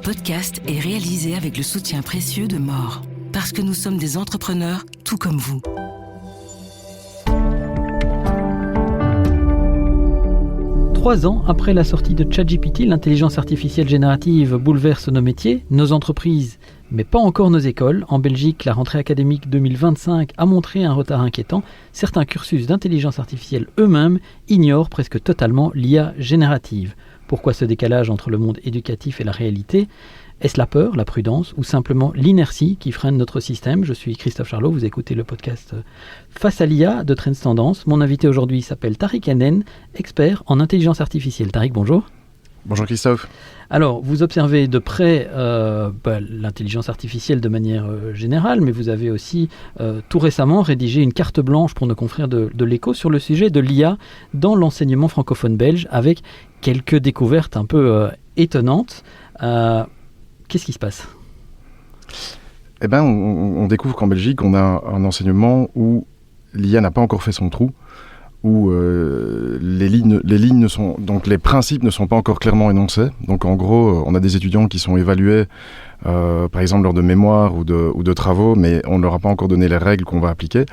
podcast est réalisé avec le soutien précieux de More. Parce que nous sommes des entrepreneurs tout comme vous. Trois ans après la sortie de ChatGPT, l'intelligence artificielle générative bouleverse nos métiers, nos entreprises, mais pas encore nos écoles. En Belgique, la rentrée académique 2025 a montré un retard inquiétant. Certains cursus d'intelligence artificielle eux-mêmes ignorent presque totalement l'IA générative. Pourquoi ce décalage entre le monde éducatif et la réalité ? Est-ce la peur, la prudence ou simplement l'inertie qui freine notre système ? Je suis Christophe Charlot, vous écoutez le podcast Face à l'IA de Trends Tendance. Mon invité aujourd'hui s'appelle Tariq Hanen, expert en intelligence artificielle. Tariq, bonjour. Bonjour Christophe. Alors, vous observez de près l'intelligence artificielle de manière générale, mais vous avez aussi tout récemment rédigé une carte blanche pour nos confrères de l'Écho sur le sujet de l'IA dans l'enseignement francophone belge, avec quelques découvertes un peu étonnantes. Qu'est-ce qui se passe ? Eh bien, on découvre qu'en Belgique, on a un enseignement où l'IA n'a pas encore fait son trou, où les principes ne sont pas encore clairement énoncés. Donc en gros, on a des étudiants qui sont évalués, par exemple lors de mémoires ou de travaux, mais on ne leur a pas encore donné les règles qu'on va appliquer,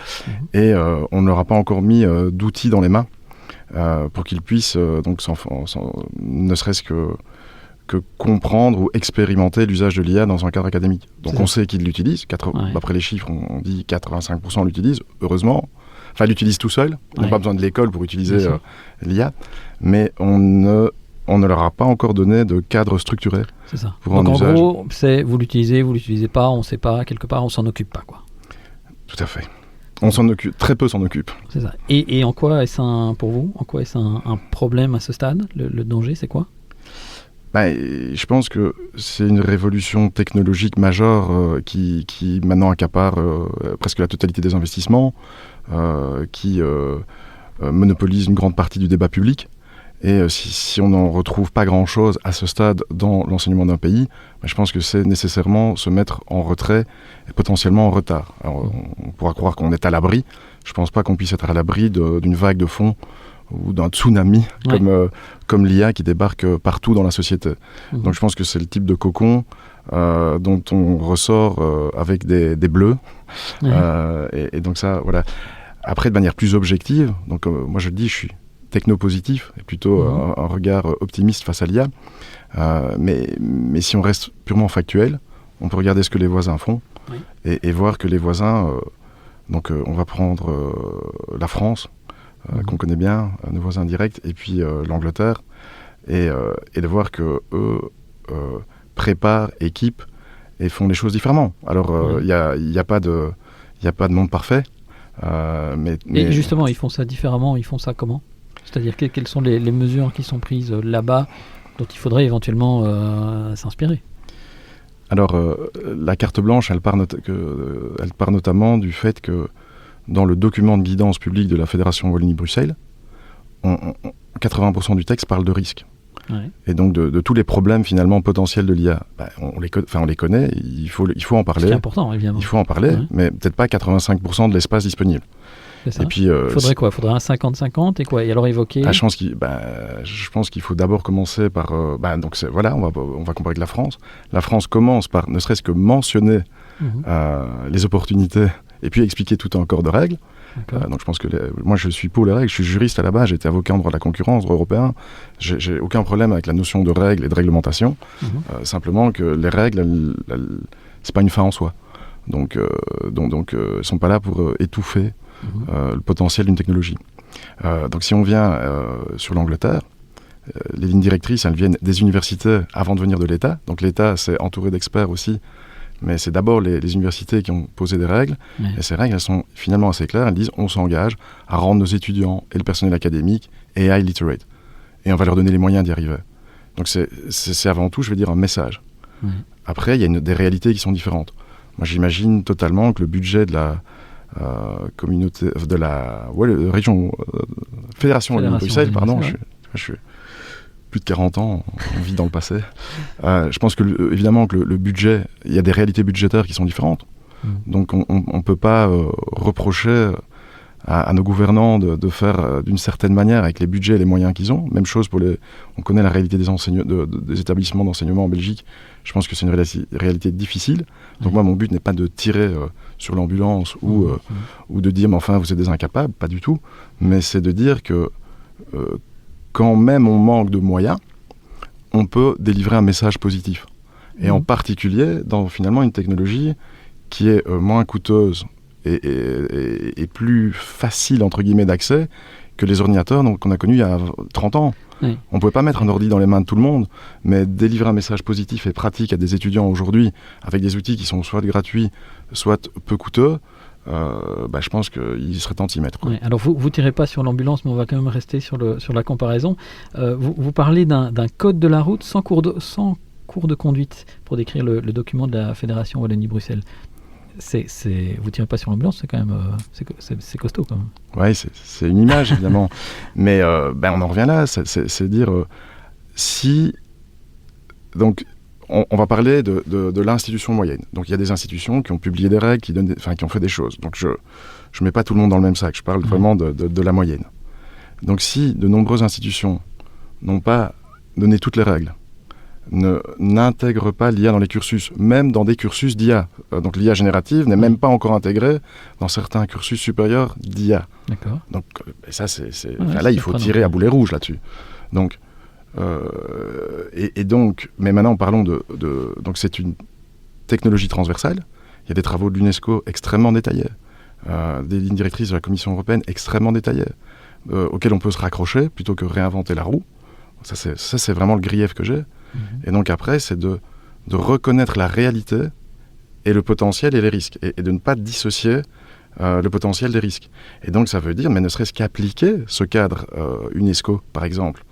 et on ne leur a pas encore mis d'outils dans les mains pour qu'ils puissent, ne serait-ce que comprendre ou expérimenter l'usage de l'IA dans un cadre académique. Donc on sait qu'ils l'utilisent, d'après les chiffres, on dit 85% l'utilisent, heureusement. Enfin, l'utilisent tout seul, ils n'ont pas besoin de l'école pour utiliser l'IA, mais on ne leur a pas encore donné de cadre structuré. C'est ça. Pour donc un en usage. gros, c'est vous l'utilisez pas, on ne sait pas, quelque part on s'en occupe pas, quoi. Tout à fait. On s'en occupe, très peu s'en occupe. C'est ça. Et en quoi est-ce pour vous, en quoi est-ce un problème à ce stade ? Le danger, c'est quoi ? Je pense que c'est une révolution technologique majeure qui maintenant accapare presque la totalité des investissements, qui monopolise une grande partie du débat public. Et si on n'en retrouve pas grand-chose à ce stade dans l'enseignement d'un pays, je pense que c'est nécessairement se mettre en retrait et potentiellement en retard. Alors, on pourra croire qu'on est à l'abri. Je ne pense pas qu'on puisse être à l'abri d'une vague de fond ou d'un tsunami comme l'IA qui débarque partout dans la société. Donc je pense que c'est le type de cocon dont on ressort avec des bleus. Et donc ça, voilà. Après, de manière plus objective, donc moi je le dis, je suis technopositif et plutôt un regard optimiste face à l'IA. Mais si on reste purement factuel, on peut regarder ce que les voisins font et voir que les voisins... on va prendre la France, qu'on connaît bien, nos voisins directs, et puis l'Angleterre, et de voir qu'eux préparent, équipent et font les choses différemment. Alors, il n'y a pas de monde parfait. Et justement, ils font ça différemment, ils font ça comment ? C'est-à-dire, quelles sont les mesures qui sont prises là-bas dont il faudrait éventuellement s'inspirer ? Alors, la carte blanche, elle part notamment du fait que dans le document de guidance publique de la Fédération Wallonie-Bruxelles, 80% du texte parle de risques. Et donc de tous les problèmes finalement potentiels de l'IA. On les connaît, il faut en parler. C'est important, évidemment. Il faut en parler, mais peut-être pas 85% de l'espace disponible. C'est ça. Et puis, faudrait quoi ? Faudrait un 50-50 et quoi ? Et alors évoquer... je pense qu'il faut d'abord commencer par... on va comparer avec la France. La France commence par ne serait-ce que mentionner les opportunités et puis expliquer tout un corps de règles. Donc je pense que moi je suis pour les règles, je suis juriste à la base, j'ai été avocat en droit de la concurrence, droit européen, j'ai aucun problème avec la notion de règles et de réglementation, simplement que les règles, c'est pas une fin en soi. Donc elles sont pas là pour étouffer le potentiel d'une technologie. Donc si on vient sur l'Angleterre, les lignes directrices, elles viennent des universités avant de venir de l'État. Donc l'État s'est entouré d'experts aussi, mais c'est d'abord les universités qui ont posé des règles. Et ces règles, elles sont finalement assez claires. Elles disent on s'engage à rendre nos étudiants et le personnel académique AI literate. Et on va leur donner les moyens d'y arriver. Donc c'est avant tout, je vais dire, un message. Après, il y a des réalités qui sont différentes. Moi, j'imagine totalement que le budget de la communauté, de la région, Fédération Wallonie-Bruxelles, pardon, je suis plus de 40 ans, on vit dans le passé. Je pense que évidemment que le budget, il y a des réalités budgétaires qui sont différentes. Donc on ne peut pas reprocher à nos gouvernants de faire d'une certaine manière avec les budgets et les moyens qu'ils ont. Même chose on connaît la réalité des établissements d'enseignement en Belgique. Je pense que c'est une réalité difficile. Donc moi, mon but n'est pas de tirer sur l'ambulance ou de dire, mais enfin, vous êtes des incapables, pas du tout. Mais c'est de dire que quand même on manque de moyens, on peut délivrer un message positif. Et en particulier dans finalement une technologie qui est moins coûteuse et plus facile, entre guillemets, d'accès que les ordinateurs qu'on a connus il y a 30 ans. Oui. On ne pouvait pas mettre un ordi dans les mains de tout le monde, mais délivrer un message positif et pratique à des étudiants aujourd'hui, avec des outils qui sont soit gratuits, soit peu coûteux, je pense qu'il serait temps de s'y mettre. Oui, alors vous ne tirez pas sur l'ambulance, mais on va quand même rester sur la comparaison. Vous parlez d'un code de la route sans cours de conduite pour décrire le document de la Fédération Wallonie-Bruxelles. Vous tirez pas sur l'ambulance, c'est quand même c'est costaud quand même. Oui, c'est une image évidemment, mais on en revient là, c'est dire si donc on va parler de l'institution moyenne. Donc il y a des institutions qui ont publié des règles, qui ont fait des choses. Donc je mets pas tout le monde dans le même sac, je parle vraiment de la moyenne. Donc si de nombreuses institutions n'ont pas donné toutes les règles, n'intègrent pas l'IA dans les cursus, même dans des cursus d'IA. Donc l'IA générative n'est même pas encore intégrée dans certains cursus supérieurs d'IA. D'accord. Donc ça, là, il faut tirer à boulet rouge là-dessus. Donc, donc, mais maintenant, parlons donc c'est une technologie transversale. Il y a des travaux de l'UNESCO extrêmement détaillés, des lignes directrices de la Commission européenne extrêmement détaillées, auxquelles on peut se raccrocher plutôt que réinventer la roue. Ça, c'est vraiment le grief que j'ai. Et donc après, c'est de reconnaître la réalité et le potentiel et les risques, et de ne pas dissocier le potentiel des risques. Et donc ça veut dire, mais ne serait-ce qu'appliquer ce cadre UNESCO, par exemple,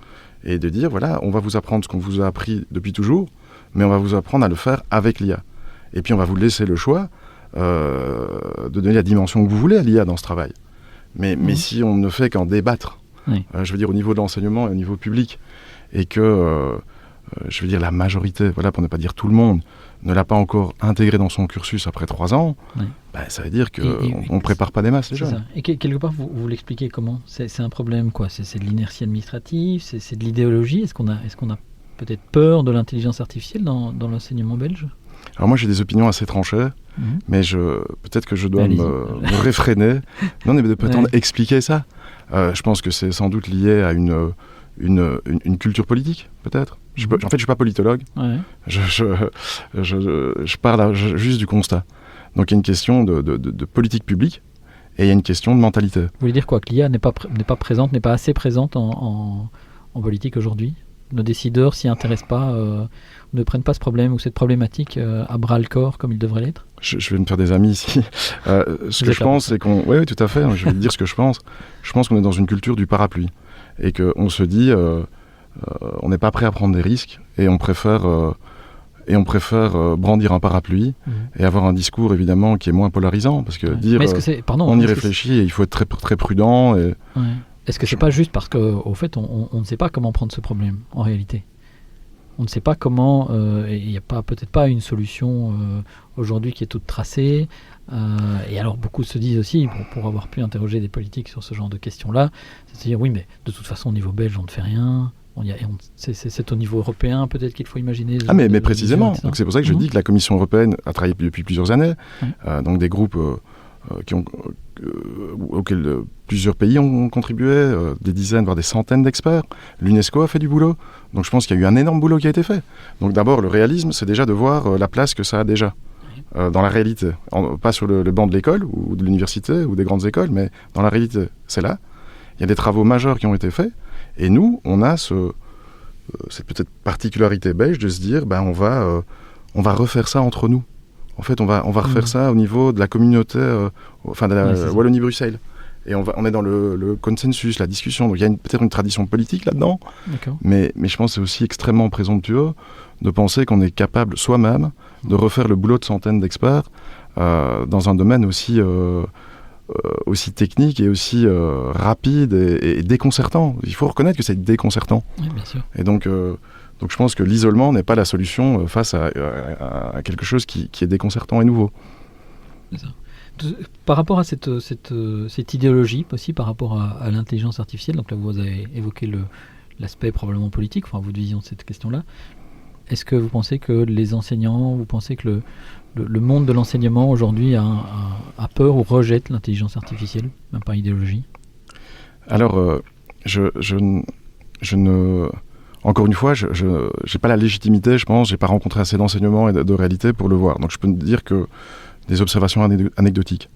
et de dire, voilà, on va vous apprendre ce qu'on vous a appris depuis toujours, mais on va vous apprendre à le faire avec l'IA. Et puis on va vous laisser le choix de donner la dimension que vous voulez à l'IA dans ce travail. Mais si on ne fait qu'en débattre, je veux dire au niveau de l'enseignement et au niveau public, et que... je veux dire la majorité, voilà, pour ne pas dire tout le monde, ne l'a pas encore intégré dans son cursus après 3 ans, ça veut dire qu'on ne prépare pas des masses, les jeunes. Et quelque part, vous l'expliquez comment ? C'est un problème, quoi ? C'est de l'inertie administrative, c'est de l'idéologie ? Est-ce qu'on a peut-être peur de l'intelligence artificielle dans l'enseignement belge ? Alors moi, j'ai des opinions assez tranchées, mais peut-être que je dois me réfréner. Non, mais de peut-être expliquer ça. Je pense que c'est sans doute lié à une culture politique, peut-être. En fait, je ne suis pas politologue. Ouais. Je parle juste du constat. Donc, il y a une question de politique publique et il y a une question de mentalité. Vous voulez dire quoi ? Que l'IA n'est pas présente, n'est pas assez présente en politique aujourd'hui ? Nos décideurs s'y intéressent pas, ne prennent pas ce problème ou cette problématique à bras-le-corps comme ils devraient l'être ? Je vais me faire des amis ici. Ce que je pense, c'est qu'on... Oui, tout à fait. Je vais te dire ce que je pense. Je pense qu'on est dans une culture du parapluie. Et qu'on se dit, on n'est pas prêt à prendre des risques et on préfère brandir un parapluie et avoir un discours évidemment qui est moins polarisant, parce que dire on y réfléchit et il faut être très, très prudent. Et... Ouais. Est-ce que c'est pas juste parce qu'au fait on ne sait pas comment prendre ce problème en réalité ? On ne sait pas comment, il n'y a peut-être pas une solution aujourd'hui qui est toute tracée. Et alors beaucoup se disent aussi, pour avoir pu interroger des politiques sur ce genre de questions-là, c'est de dire oui, mais de toute façon au niveau belge on ne fait rien. C'est au niveau européen peut-être qu'il faut imaginer. Mais précisément. Donc c'est pour ça que je dis que la Commission européenne a travaillé depuis plusieurs années. Donc des groupes auxquels plusieurs pays ont contribué, des dizaines voire des centaines d'experts. L'UNESCO a fait du boulot. Donc je pense qu'il y a eu un énorme boulot qui a été fait. Donc d'abord le réalisme, c'est déjà de voir la place que ça a déjà. Dans la réalité, pas sur le banc de l'école ou de l'université ou des grandes écoles, mais dans la réalité, c'est là. Il y a des travaux majeurs qui ont été faits, et nous, on a cette peut-être particularité belge de se dire, on va refaire ça entre nous. En fait, on va refaire ça au niveau de la communauté, de la Wallonie-Bruxelles. Et on est dans le consensus, la discussion. Donc il y a peut-être une tradition politique là-dedans, mais je pense que c'est aussi extrêmement présomptueux de penser qu'on est capable soi-même de refaire le boulot de centaines d'experts dans un domaine aussi technique et aussi rapide et déconcertant. Il faut reconnaître que c'est déconcertant. Oui, bien sûr. Et donc je pense que l'isolement n'est pas la solution face à quelque chose qui est déconcertant et nouveau. C'est ça. Par rapport à cette idéologie aussi, par rapport à l'intelligence artificielle, donc là vous avez évoqué l'aspect probablement politique, enfin votre vision de cette question-là, est-ce que vous pensez que les enseignants, vous pensez que le monde de l'enseignement aujourd'hui a peur ou rejette l'intelligence artificielle, même par idéologie? Alors, encore une fois, je n'ai pas la légitimité, je pense, j'ai pas rencontré assez d'enseignement et de réalité pour le voir. Donc je peux dire que des observations anecdotiques.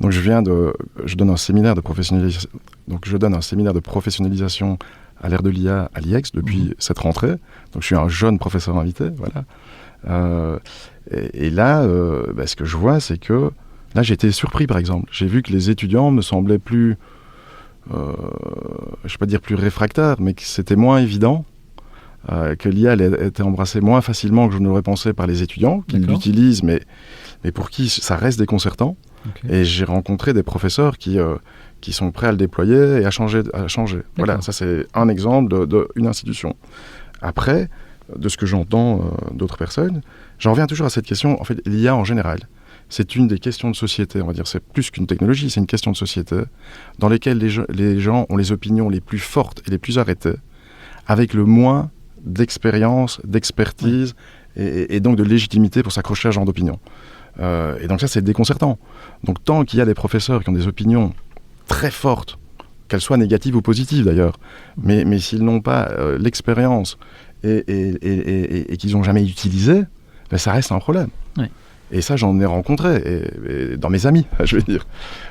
Donc je donne un séminaire de professionnalisation. Donc je donne un séminaire de professionnalisation à l'ère de l'IA à l'IEX depuis cette rentrée. Donc je suis un jeune professeur invité, voilà. Et là, ce que je vois, c'est que là j'ai été surpris par exemple. J'ai vu que les étudiants me semblaient plus, je ne vais pas dire plus réfractaires, mais que c'était moins évident. Que l'IA était embrassée moins facilement que je ne l'aurais pensé par les étudiants, qui l'utilisent, mais pour qui ça reste déconcertant. Okay. Et j'ai rencontré des professeurs qui sont prêts à le déployer et à changer. Voilà, ça c'est un exemple d'une institution. Après, de ce que j'entends d'autres personnes, j'en reviens toujours à cette question. En fait, l'IA en général, c'est une des questions de société, on va dire. C'est plus qu'une technologie, c'est une question de société dans lesquelles les gens ont les opinions les plus fortes et les plus arrêtées, avec le moins d'expérience, d'expertise et donc de légitimité pour s'accrocher à ce genre d'opinion. Et donc ça, c'est déconcertant. Donc tant qu'il y a des professeurs qui ont des opinions très fortes, qu'elles soient négatives ou positives d'ailleurs, mais s'ils n'ont pas l'expérience et qu'ils n'ont jamais utilisé, ben ça reste un problème. Oui. Et ça, j'en ai rencontré et dans mes amis, je veux dire.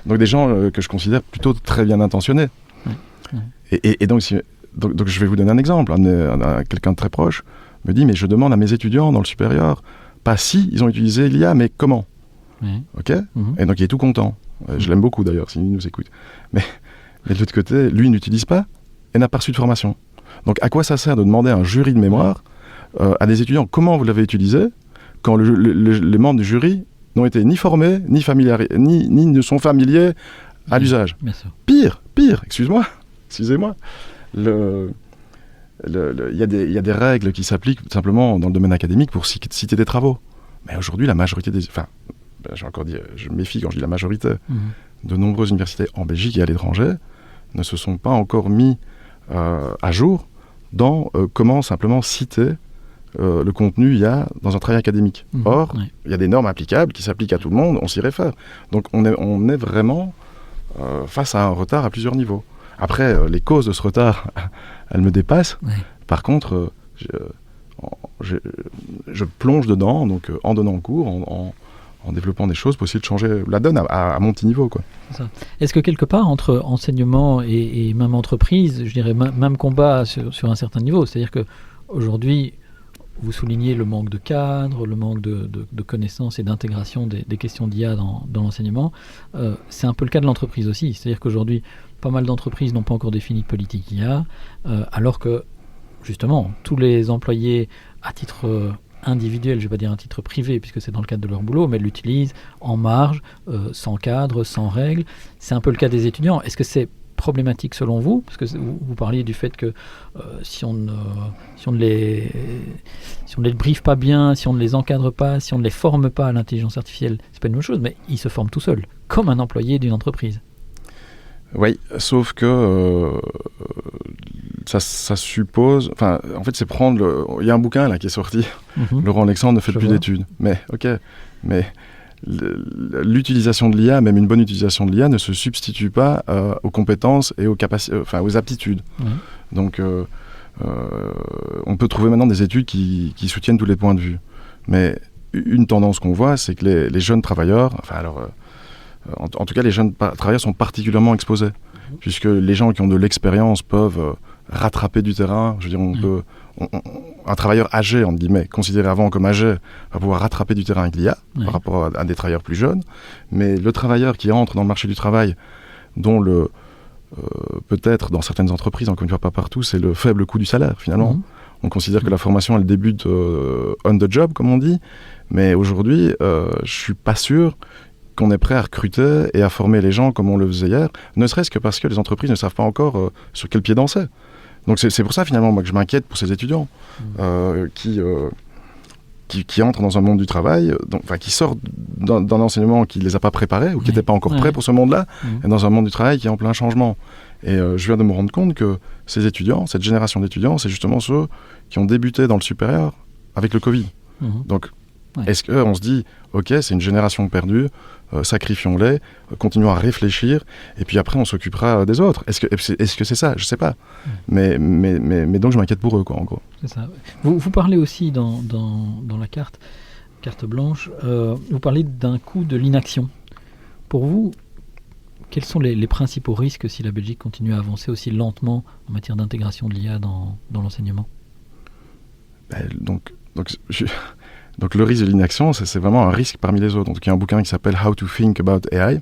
Donc des gens que je considère plutôt très bien intentionnés. Oui. Et donc je vais vous donner un exemple. Quelqu'un de très proche me dit, mais je demande à mes étudiants dans le supérieur, pas si ils ont utilisé l'IA, mais comment. Ok. Et donc il est tout content. Je l'aime beaucoup d'ailleurs, s'il nous écoute. Mais de l'autre côté, lui n'utilise pas et n'a pas reçu de formation. Donc à quoi ça sert de demander à un jury de mémoire, à des étudiants, comment vous l'avez utilisé, quand les membres du jury n'ont été ni formés, ni ne sont familiers à l'usage. Pire, excusez-moi. Il y a des règles qui s'appliquent tout simplement dans le domaine académique pour citer des travaux. Mais aujourd'hui, la majorité j'ai encore dit, je me méfie quand je dis la majorité, de nombreuses universités en Belgique et à l'étranger ne se sont pas encore mis à jour dans comment simplement citer le contenu dans un travail académique. Or, il y a des normes applicables qui s'appliquent à tout le monde, on s'y réfère. Donc on est vraiment face à un retard à plusieurs niveaux. Après, les causes de ce retard, elles me dépassent. Oui. Par contre, je plonge dedans, donc en donnant cours, en développant des choses pour essayer de changer la donne à mon petit niveau, quoi. C'est ça. Est-ce que quelque part, entre enseignement et même entreprise, je dirais même combat sur un certain niveau, c'est-à-dire qu'aujourd'hui, vous soulignez le manque de cadre, le manque de connaissances et d'intégration des questions d'IA dans l'enseignement. C'est un peu le cas de l'entreprise aussi. C'est-à-dire qu'aujourd'hui, pas mal d'entreprises n'ont pas encore défini de politique IA, alors que, justement, tous les employés à titre individuel, je ne vais pas dire à titre privé, puisque c'est dans le cadre de leur boulot, mais l'utilisent en marge, sans cadre, sans règles. C'est un peu le cas des étudiants. Est-ce que c'est problématique selon vous? Parce que vous parliez du fait que si on ne les briefe pas bien, si on ne les encadre pas, si on ne les forme pas à l'intelligence artificielle, c'est pas une bonne chose, mais ils se forment tout seuls, comme un employé d'une entreprise. Oui, sauf que ça suppose... Enfin, en fait, c'est prendre... Il y a un bouquin là qui est sorti. Laurent Alexandre ne fait plus d'études. Mais l'utilisation de l'IA, même une bonne utilisation de l'IA, ne se substitue pas aux compétences et aux aptitudes. Donc, on peut trouver maintenant des études qui soutiennent tous les points de vue. Mais une tendance qu'on voit, c'est que les jeunes travailleurs... en tout cas, les jeunes travailleurs sont particulièrement exposés, puisque les gens qui ont de l'expérience peuvent rattraper du terrain. Je veux dire, un travailleur âgé, entre guillemets, considéré avant comme âgé, va pouvoir rattraper du terrain avec l'IA par rapport à des travailleurs plus jeunes. Mais le travailleur qui entre dans le marché du travail, dont peut-être dans certaines entreprises, encore une fois pas partout, c'est le faible coût du salaire, finalement. On considère que la formation, elle débute on the job, comme on dit. Mais aujourd'hui, je suis pas sûr qu'on est prêt à recruter et à former les gens comme on le faisait hier, ne serait-ce que parce que les entreprises ne savent pas encore sur quel pied danser. Donc c'est pour ça finalement moi, que je m'inquiète pour ces étudiants qui qui entrent dans un monde du travail, qui sortent d'un enseignement qui ne les a pas préparés ou qui n'étaient pas encore prêts pour ce monde-là, et dans un monde du travail qui est en plein changement. Et je viens de me rendre compte que ces étudiants, cette génération d'étudiants, c'est justement ceux qui ont débuté dans le supérieur avec le Covid. Donc, est-ce qu'on se dit, ok, c'est une génération perdue, sacrifions-les, continuons à réfléchir, et puis après on s'occupera des autres. Est-ce que c'est ça? Je ne sais pas. Mais donc je m'inquiète pour eux, quoi, en gros. C'est ça. Vous parlez aussi dans la carte blanche, vous parlez d'un coût de l'inaction. Pour vous, quels sont les principaux risques si la Belgique continue à avancer aussi lentement en matière d'intégration de l'IA dans l'enseignement? Donc le risque de l'inaction, c'est vraiment un risque parmi les autres. Donc il y a un bouquin qui s'appelle How to Think About AI,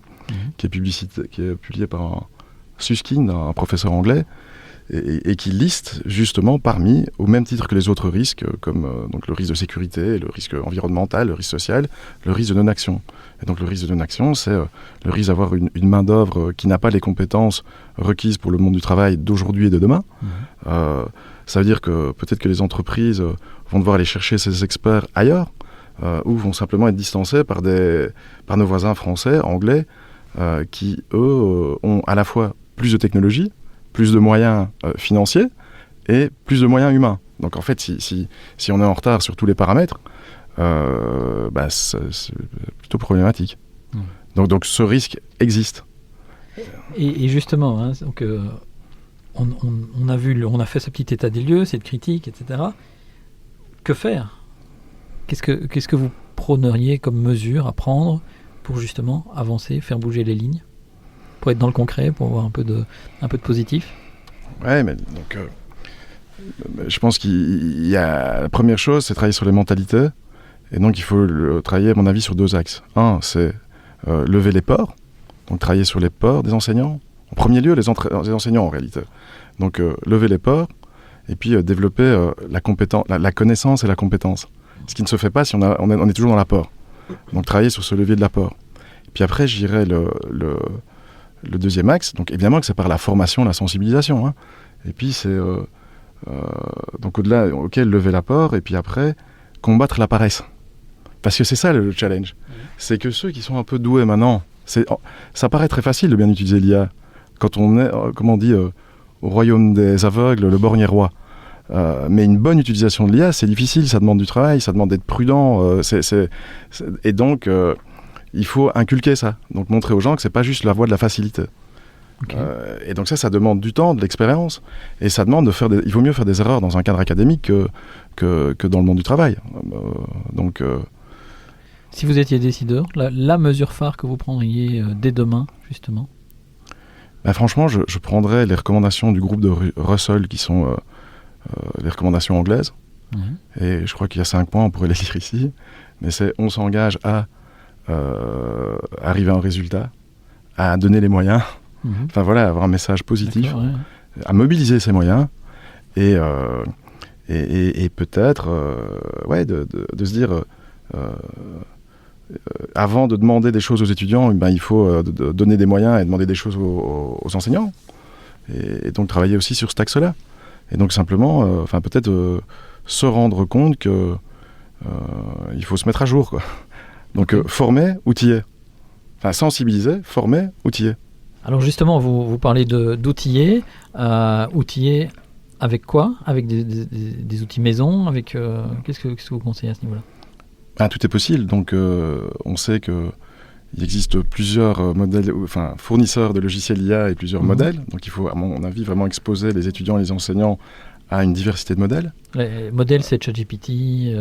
qui est publié par Susskind, un professeur anglais, et qui liste justement parmi, au même titre que les autres risques, comme donc le risque de sécurité, le risque environnemental, le risque social, le risque de non-action. Et donc le risque de non-action, c'est le risque d'avoir une main-d'œuvre qui n'a pas les compétences requises pour le monde du travail d'aujourd'hui et de demain. Ça veut dire que peut-être que les entreprises vont devoir aller chercher ces experts ailleurs, ou vont simplement être distancés par nos voisins français, anglais, qui, eux, ont à la fois plus de technologie, plus de moyens financiers et plus de moyens humains. Donc en fait, si on est en retard sur tous les paramètres, c'est plutôt problématique. Donc ce risque existe. Et justement, hein, donc, on a fait ce petit état des lieux, cette critique, etc. Que faire? Qu'est-ce que vous prôneriez comme mesure à prendre pour justement avancer, faire bouger les lignes, pour être dans le concret, pour avoir un peu de positif? Ouais, mais donc je pense qu'il y a la première chose, c'est travailler sur les mentalités, et donc il faut travailler, à mon avis, sur 2 axes. Un, c'est lever les peurs, donc travailler sur les peurs des enseignants. En premier lieu, les enseignants en réalité. Donc lever les peurs, et puis développer la connaissance et la compétence. Ce qui ne se fait pas si on est toujours dans la peur. Donc travailler sur ce levier de la peur. Et puis après, je dirais le deuxième axe, donc évidemment que c'est par la formation, la sensibilisation. Hein. Et puis c'est donc au-delà, lever la peur, et puis après, combattre la paresse. Parce que c'est ça le challenge. C'est que ceux qui sont un peu doués maintenant, ça paraît très facile de bien utiliser l'IA. Quand on est, au royaume des aveugles, le borgne est roi. Mais une bonne utilisation de l'IA, c'est difficile, ça demande du travail, ça demande d'être prudent. Et donc, il faut inculquer ça. Donc montrer aux gens que c'est pas juste la voie de la facilité. Okay. Et donc ça demande du temps, de l'expérience. Et ça demande il vaut mieux faire des erreurs dans un cadre académique que dans le monde du travail. Si vous étiez décideur, la mesure phare que vous prendriez dès demain, justement? Franchement, je prendrais les recommandations du groupe de Russell, qui sont les recommandations anglaises. Et je crois qu'il y a 5 points, on pourrait les lire ici. Mais on s'engage à arriver à un résultat, à donner les moyens, avoir un message positif, à mobiliser ces moyens, et peut-être de se dire... avant de demander des choses aux étudiants, il faut donner des moyens et demander des choses aux enseignants. Et donc travailler aussi sur cet axe-là. Et donc simplement, peut-être se rendre compte que il faut se mettre à jour, quoi. Donc former, outiller. Sensibiliser, former, outiller. Alors justement, vous parlez d'outiller. Outiller avec quoi? Avec des outils maison? Avec qu'est-ce que vous conseillez à ce niveau-là? Tout est possible. Donc, on sait qu'il existe plusieurs modèles, fournisseurs de logiciels IA et plusieurs modèles. Donc, il faut, à mon avis, vraiment exposer les étudiants et les enseignants à une diversité de modèles. Les modèles, c'est ChatGPT.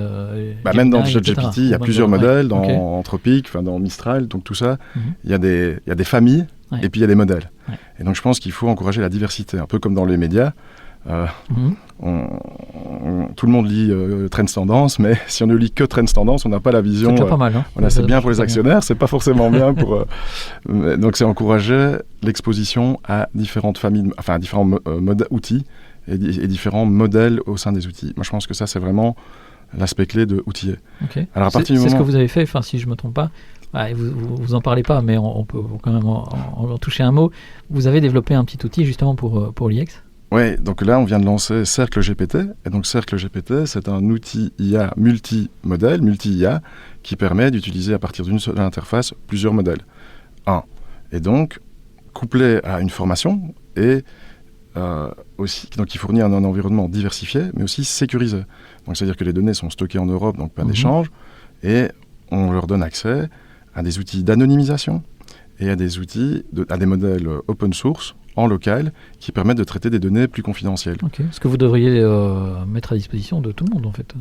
Même dans ChatGPT, il y a plusieurs modèles, dans Anthropic, dans Mistral, donc tout ça. Il y a des familles, et puis il y a des modèles. Et donc, je pense qu'il faut encourager la diversité, un peu comme dans les médias. Tout le monde lit Trends Tendance, mais si on ne lit que Trends Tendance, on n'a pas la vision. C'est déjà pas mal. Hein. C'est bien pour les actionnaires, c'est pas forcément bien pour. Donc c'est encourager l'exposition à différentes familles, à différents outils et différents modèles au sein des outils. Moi, je pense que ça, c'est vraiment l'aspect clé de outiller. Okay. Alors à partir du moment, c'est ce que vous avez fait. Si je me trompe pas. Vous en parlez pas, mais on peut quand même en toucher un mot. Vous avez développé un petit outil justement pour l'IEX. Oui, donc là, on vient de lancer Cercle GPT. Et donc, Cercle GPT, c'est un outil IA multi-modèle, multi-IA, qui permet d'utiliser à partir d'une seule interface plusieurs modèles. Et donc, couplé à une formation et aussi, donc qui fournit un environnement diversifié, mais aussi sécurisé. Donc, c'est-à-dire que les données sont stockées en Europe, donc pas d'échange, et on leur donne accès à des outils d'anonymisation et à des outils, à des modèles open source, en local, qui permettent de traiter des données plus confidentielles. Ok. Ce que vous devriez mettre à disposition de tout le monde, en fait.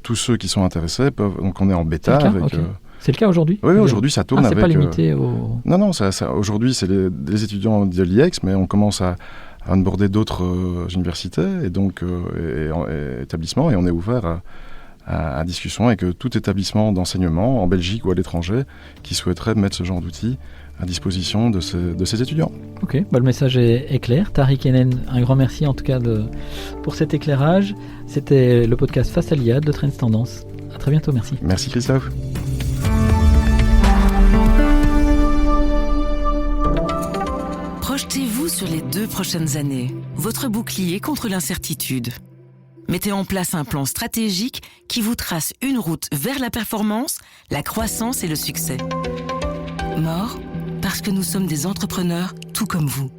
Tous ceux qui sont intéressés peuvent... Donc, on est en bêta avec... C'est le cas aujourd'hui ? Oui, aujourd'hui, ça tourne avec... c'est pas limité au... Non, aujourd'hui, c'est les étudiants de l'IEX, mais on commence à onboarder d'autres universités et donc et établissements, et on est ouvert à discussion avec tout établissement d'enseignement, en Belgique ou à l'étranger, qui souhaiterait mettre ce genre d'outils à disposition de ces étudiants. Ok, le message est clair. Tariq Enen, un grand merci en tout cas pour cet éclairage. C'était le podcast Face à l'IA de Trends Tendance. À très bientôt, merci. Merci Christophe. Projetez-vous sur les 2 prochaines années, votre bouclier contre l'incertitude. Mettez en place un plan stratégique qui vous trace une route vers la performance, la croissance et le succès. More, parce que nous sommes des entrepreneurs tout comme vous.